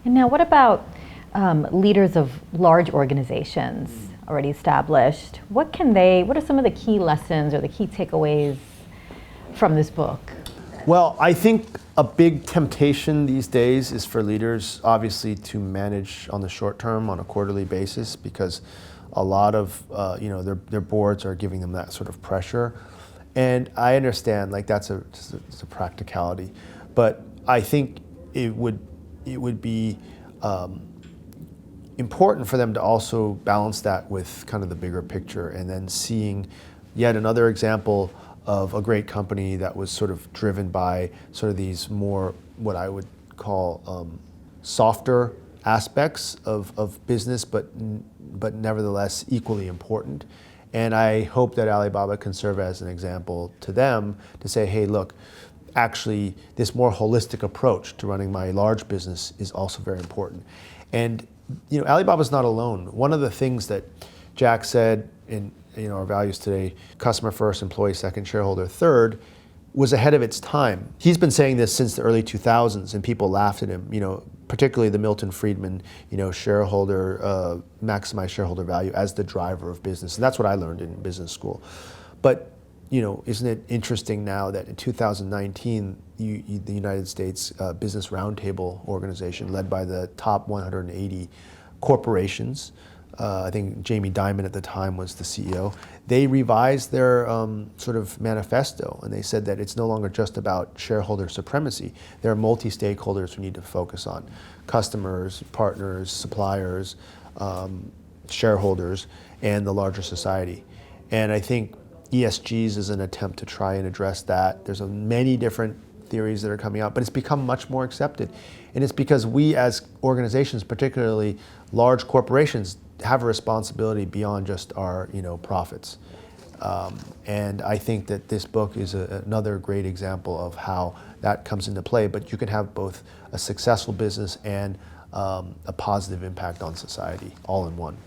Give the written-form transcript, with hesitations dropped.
And now what about leaders of large organizations already established? What are some of the key lessons or the key takeaways from this book? Well, I think a big temptation these days is for leaders, obviously, to manage on the short term on a quarterly basis, because a lot of their boards are giving them that sort of pressure. And I understand, like, it's a practicality, but I think it would be important for them to also balance that with kind of the bigger picture, and then seeing yet another example of a great company that was sort of driven by sort of these more, what I would call softer aspects of business, but nevertheless equally important. And I hope that Alibaba can serve as an example to them to say, hey, look, actually this more holistic approach to running my large business is also very important. And Alibaba's not alone. One of the things that Jack said in our values today, customer first, employee second, shareholder third, was ahead of its time. He's been saying this since the early 2000s, and people laughed at him, particularly the Milton Friedman, shareholder, maximize shareholder value as the driver of business. And that's what I learned in business school. But, isn't it interesting now that in 2019, the United States Business Roundtable organization, led by the top 180 corporations, I think Jamie Dimon at the time was the CEO, they revised their sort of manifesto, and they said that it's no longer just about shareholder supremacy. There are multi-stakeholders we need to focus on: customers, partners, suppliers, shareholders, and the larger society. And I think ESGs is an attempt to try and address that. There's many different theories that are coming out, but it's become much more accepted. And it's because we as organizations, particularly large corporations, have a responsibility beyond just our profits. And I think that this book is another great example of how that comes into play. But you can have both a successful business and a positive impact on society all in one.